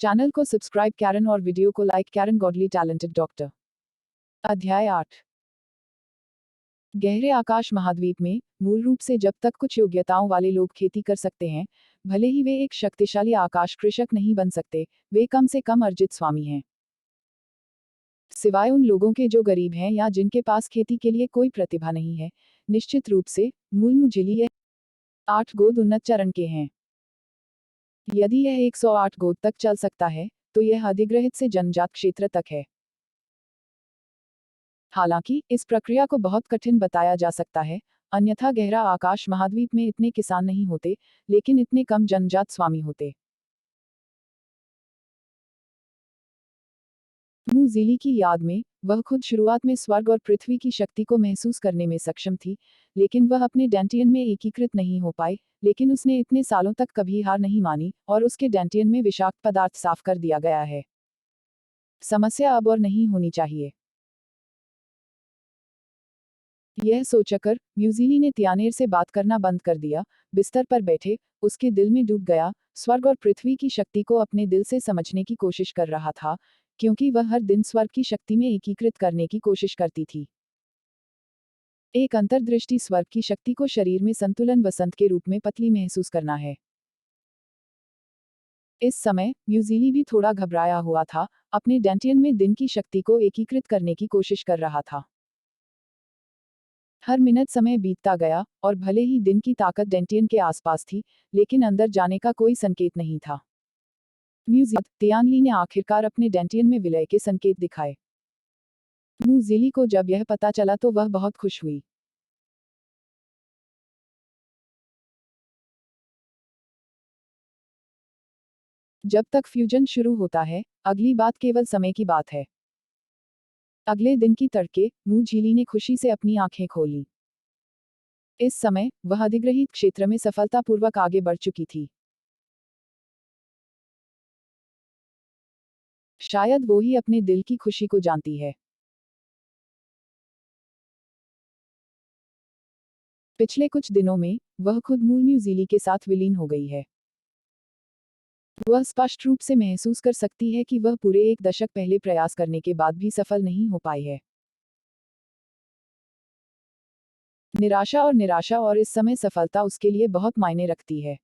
Channel को subscribe कैरन और वीडियो को लाइक कैरन गॉडली टैलेंटेड डॉक्टर। अध्याय 8। गहरे आकाश महाद्वीप में मूल रूप से जब तक कुछ योग्यताओं वाले लोग खेती कर सकते हैं, भले ही वे एक शक्तिशाली आकाश कृषक नहीं बन सकते, वे कम से कम अर्जित स्वामी हैं। सिवाय उन लोगों के जो गरीब हैं या जिनके पास खेती के लिए कोई प्रतिभा नहीं है, निश्चित रूप से मूल जिली यह 8 गोद उन्नत चरण के हैं। यदि यह 108 गोद तक चल सकता है, तो यह अधिग्रहित से जनजात क्षेत्र तक है। हालांकि इस प्रक्रिया को बहुत कठिन बताया जा सकता है, अन्यथा गहरा आकाश महाद्वीप में इतने किसान नहीं होते, लेकिन इतने कम जनजात स्वामी होते। न्यूज़ीलैंड की याद में, वह खुद शुरुआत में स्वर्ग और पृथ्वी की शक्ति को महसूस करने में सक्षम थी, लेकिन वह अपने डेंटियन में एकीकृत नहीं हो पाई, लेकिन उसने इतने सालों तक कभी हार नहीं मानी, और उसके डेंटियन में विषाक्त पदार्थ साफ कर दिया गया है। समस्या अब और नहीं होनी चाहिए। यह सोचकर न्यूज़ीलैंड ने त्यानेर से बात करना बंद कर दिया, बिस्तर पर बैठे, उसके दिल में डूब गया, स्वर्ग और पृथ्वी की शक्ति को अपने दिल से समझने की कोशिश कर रहा था, क्योंकि वह हर दिन स्वर्ग की शक्ति में एकीकृत करने की कोशिश करती थी। एक अंतर्दृष्टि स्वर्ग की शक्ति को शरीर में संतुलन वसंत के रूप में पतली महसूस करना है। इस समय न्यूज़ीलैंड भी थोड़ा घबराया हुआ था, अपने डेंटियन में दिन की शक्ति को एकीकृत करने की कोशिश कर रहा था। हर मिनट समय बीतता गया, और भले ही दिन की ताकत डेंटियन के आसपास थी, लेकिन अंदर जाने का कोई संकेत नहीं था। तियानली ने आखिरकार अपने डेंटियन में विलय के संकेत दिखाए। न्यूज़ीलैंड को जब यह पता चला तो वह बहुत खुश हुई। जब तक फ्यूजन शुरू होता है, अगली बात केवल समय की बात है। अगले दिन की तड़के, न्यूज़ीलैंड ने खुशी से अपनी आंखें खोली। इस समय वह अधिग्रहित क्षेत्र में सफलतापूर्वक आगे बढ़ चुकी थी। शायद वो ही अपने दिल की खुशी को जानती है। पिछले कुछ दिनों में वह खुद मूल न्यूज़ीलैंड के साथ विलीन हो गई है। वह स्पष्ट रूप से महसूस कर सकती है कि वह पूरे एक दशक पहले प्रयास करने के बाद भी सफल नहीं हो पाई है। निराशा और इस समय सफलता उसके लिए बहुत मायने रखती है।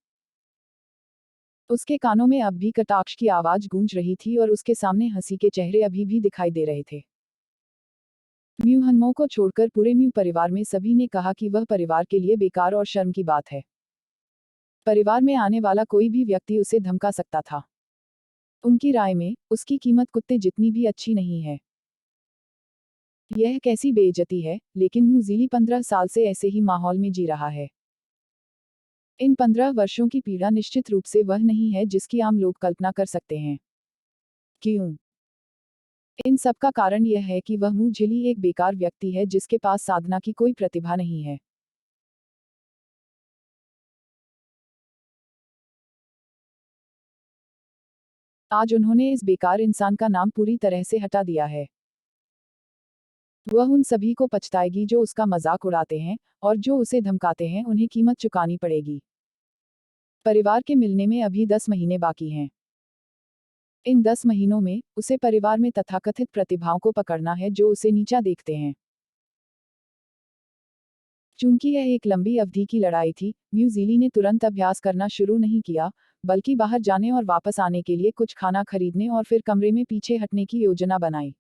उसके कानों में अब भी कटाक्ष की आवाज गूंज रही थी और उसके सामने हंसी के चेहरे अभी भी दिखाई दे रहे थे। म्यू हनमो को छोड़कर पूरे म्यू परिवार में सभी ने कहा कि वह परिवार के लिए बेकार और शर्म की बात है। परिवार में आने वाला कोई भी व्यक्ति उसे धमका सकता था। उनकी राय में उसकी कीमत कुत्ते जितनी भी अच्छी नहीं है। यह कैसी बेइज्जती है, लेकिन न्यूज़ीलैंड 15 साल से ऐसे ही माहौल में जी रहा है। इन 15 वर्षों की पीड़ा निश्चित रूप से वह नहीं है जिसकी आम लोग कल्पना कर सकते हैं। क्यों? इन सब का कारण यह है कि वह मुझिली एक बेकार व्यक्ति है जिसके पास साधना की कोई प्रतिभा नहीं है। आज उन्होंने इस बेकार इंसान का नाम पूरी तरह से हटा दिया है। वह उन सभी को पछताएगी जो उसका मजाक उड़ाते हैं, और जो उसे धमकाते हैं उन्हें कीमत चुकानी पड़ेगी। परिवार के मिलने में अभी 10 महीने बाकी हैं। इन 10 महीनों में उसे परिवार में तथाकथित प्रतिभाओं को पकड़ना है जो उसे नीचा देखते हैं। चूंकि यह एक लंबी अवधि की लड़ाई थी, न्यूज़ीलैंड ने तुरंत अभ्यास करना शुरू नहीं किया, बल्कि बाहर जाने और वापस आने के लिए कुछ खाना खरीदने और फिर कमरे में पीछे हटने की योजना बनाई।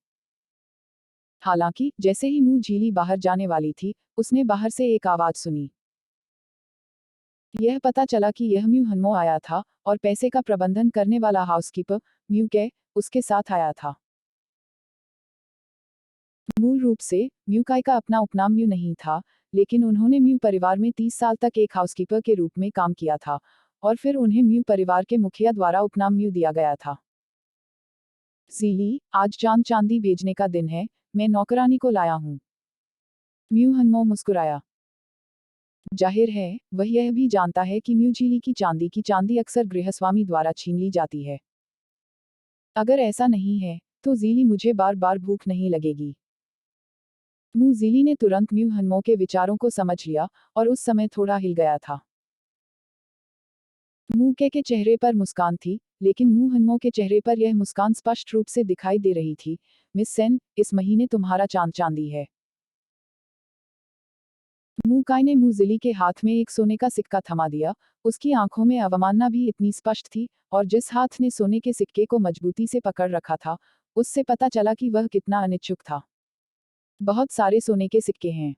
हालांकि जैसे ही न्यूज़ीलैंड बाहर जाने वाली थी, उसने बाहर से एक आवाज सुनी। यह पता चला कि यह म्यू हनमो आया था, और पैसे का प्रबंधन करने वाला हाउसकीपर म्यू के उसके साथ आया था। मूल रूप से म्यूकाई का अपना उपनाम म्यू नहीं था, लेकिन उन्होंने म्यू परिवार में 30 साल तक एक हाउसकीपर के रूप में काम किया था, और फिर उन्हें म्यू परिवार के मुखिया द्वारा उपनाम म्यू दिया गया था। ज़ीली, आज चांद चांदी भेजने का दिन है, मैं नौकरानी को लाया हूँ। म्यू हनमो मुस्कुराया। जाहिर है वह यह भी जानता है कि म्यूजीली की चांदी अक्सर गृहस्वामी द्वारा छीन ली जाती है। अगर ऐसा नहीं है, तो ज़ीली मुझे बार बार भूख नहीं लगेगी। न्यूज़ीलैंड ने तुरंत म्यू हनमो के विचारों को समझ लिया, और उस समय थोड़ा हिल गया था। मूके के चेहरे पर मुस्कान थी, लेकिन मू हनमो के चेहरे पर यह मुस्कान स्पष्ट रूप से दिखाई दे रही थी। मिस सेन, इस महीने तुम्हारा चांद चांदी है। मूकाई ने मूजिली के हाथ में एक सोने का सिक्का थमा दिया। उसकी आंखों में अवमानना भी इतनी स्पष्ट थी, और जिस हाथ ने सोने के सिक्के को मजबूती से पकड़ रखा था, उससे पता चला कि वह कितना अनिच्छुक था। बहुत सारे सोने के सिक्के हैं।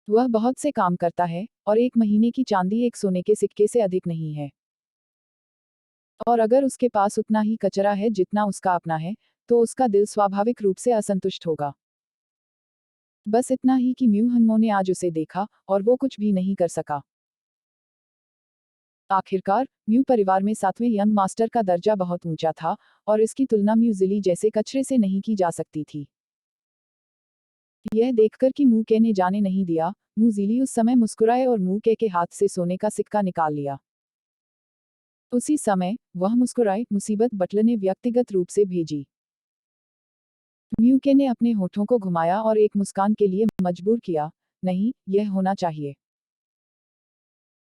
वह बहुत से काम करता है, और एक महीने की चांदी एक सोने के सिक्के से अधिक नहीं है। और अगर उसके पास उतना ही कचरा है जितना उसका अपना है, तो उसका दिल स्वाभाविक रूप से असंतुष्ट होगा। बस इतना ही कि म्यू हनमो ने आज उसे देखा, और वो कुछ भी नहीं कर सका। आखिरकार, म्यू परिवार में 7वें यंग मास्टर का दर्जा बहुत ऊंचा था, और इसकी तुलना म्यू जिली जैसे कचरे से नहीं की जा सकती थी। यह देखकर कि मू के ने जाने नहीं दिया, मू जिली उस समय मुस्कुराए और मू के हाथ से सोने का सिक्का निकाल लिया। उसी समय, वह मुस्कुराए, मुसीबत बटलर ने व्यक्तिगत रूप से भेजी। म्यूके ने अपने होठों को घुमाया और एक मुस्कान के लिए मजबूर किया। नहीं, यह होना चाहिए।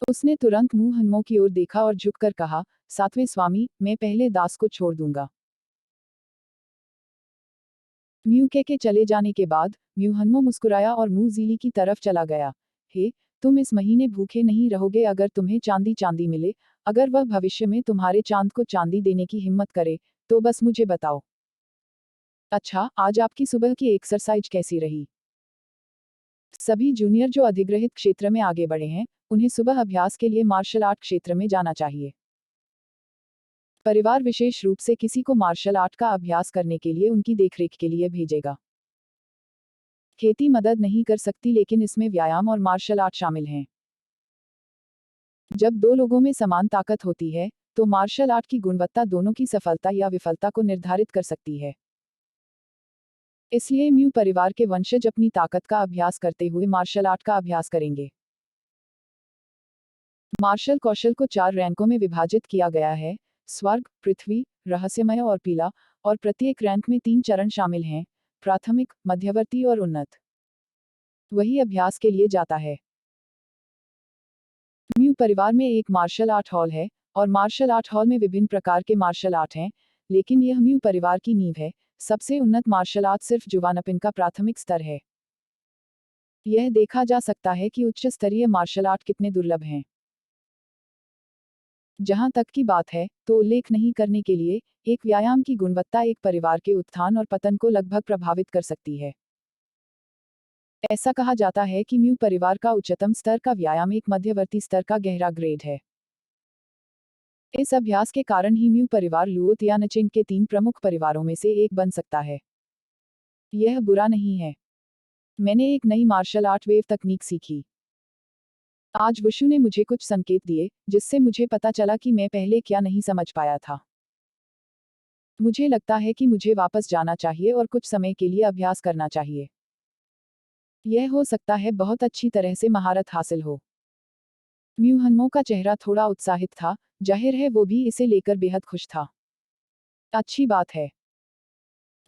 उसने तुरंत मुंह हनमो की ओर देखा और झुककर कहा, 7वें स्वामी, मैं पहले दास को छोड़ दूंगा। म्यूके के चले जाने के बाद, म्यू हनमो मुस्कुराया और मुंह जीली की तरफ चला गया। हे, तुम इस महीने भूखे नहीं रहोगे अगर तुम्हें चांदी चांदी मिले, अगर वह भविष्य में तुम्हारे चांद को चांदी देने की हिम्मत करे, तो बस मुझे बताओ। अच्छा, आज आपकी सुबह की एक्सरसाइज कैसी रही? सभी जूनियर जो अधिग्रहित क्षेत्र में आगे बढ़े हैं, उन्हें सुबह अभ्यास के लिए मार्शल आर्ट क्षेत्र में जाना चाहिए। परिवार विशेष रूप से किसी को मार्शल आर्ट का अभ्यास करने के लिए उनकी देखरेख के लिए भेजेगा। खेती मदद नहीं कर सकती, लेकिन इसमें व्यायाम और मार्शल आर्ट शामिल हैं। जब दो लोगों में समान ताकत होती है, तो मार्शल आर्ट की गुणवत्ता दोनों की सफलता या विफलता को निर्धारित कर सकती है। इसलिए म्यू परिवार के वंशज अपनी ताकत का अभ्यास करते हुए मार्शल आर्ट का अभ्यास करेंगे। मार्शल कौशल को 4 रैंकों में विभाजित किया गया है: स्वर्ग, पृथ्वी, रहस्यमय और पीला, और प्रत्येक रैंक में 3 चरण शामिल हैं: प्राथमिक, मध्यवर्ती और उन्नत। वही अभ्यास के लिए जाता है। म्यू परिवार में एक मार्शल आर्ट हॉल है, और मार्शल आर्ट हॉल में विभिन्न प्रकार के मार्शल आर्ट हैं, लेकिन यह म्यू परिवार की नींव है। सबसे उन्नत मार्शल आर्ट सिर्फ जुवानपिन का प्राथमिक स्तर है। यह देखा जा सकता है कि उच्च स्तरीय मार्शल आर्ट कितने दुर्लभ हैं। जहां तक की बात है, तो उल्लेख नहीं करने के लिए, एक व्यायाम की गुणवत्ता एक परिवार के उत्थान और पतन को लगभग प्रभावित कर सकती है। ऐसा कहा जाता है कि म्यू परिवार का उच्चतम स्तर का व्यायाम एक मध्यवर्ती स्तर का गहरा ग्रेड है। इस अभ्यास के कारण ही म्यू परिवार लुओ तियानचिंग के 3 प्रमुख परिवारों में से एक बन सकता है। यह बुरा नहीं है। मैंने एक नई मार्शल आर्ट वेव तकनीक सीखी। आज वुशु ने मुझे कुछ संकेत दिए, जिससे मुझे पता चला कि मैं पहले क्या नहीं समझ पाया था। मुझे लगता है कि मुझे वापस जाना चाहिए और कुछ समय के लिए अभ्यास करना चाहिए। यह हो सकता है बहुत अच्छी तरह से महारत हासिल हो। म्यू हनमो का चेहरा थोड़ा उत्साहित था, जाहिर है वो भी इसे लेकर बेहद खुश था। अच्छी बात है।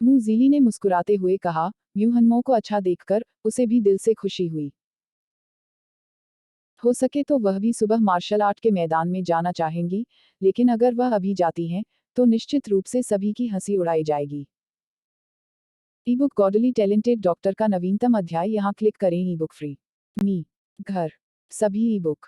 मू जीली ने मुस्कुराते हुए कहा, म्यू हनमो को अच्छा देखकर, उसे भी दिल से खुशी हुई। हो सके तो वह भी सुबह मार्शल आर्ट के मैदान में जाना चाहेंगी, लेकिन अगर वह अभी जाती हैं, तो निश्चित रूप से सभी की हंसी उड़ाई जाएगी। ईबुक गॉडली टैलेंटेड डॉक्टर का नवीनतम अध्याय यहाँ क्लिक करें। ईबुक फ्री मी घर सभी ईबुक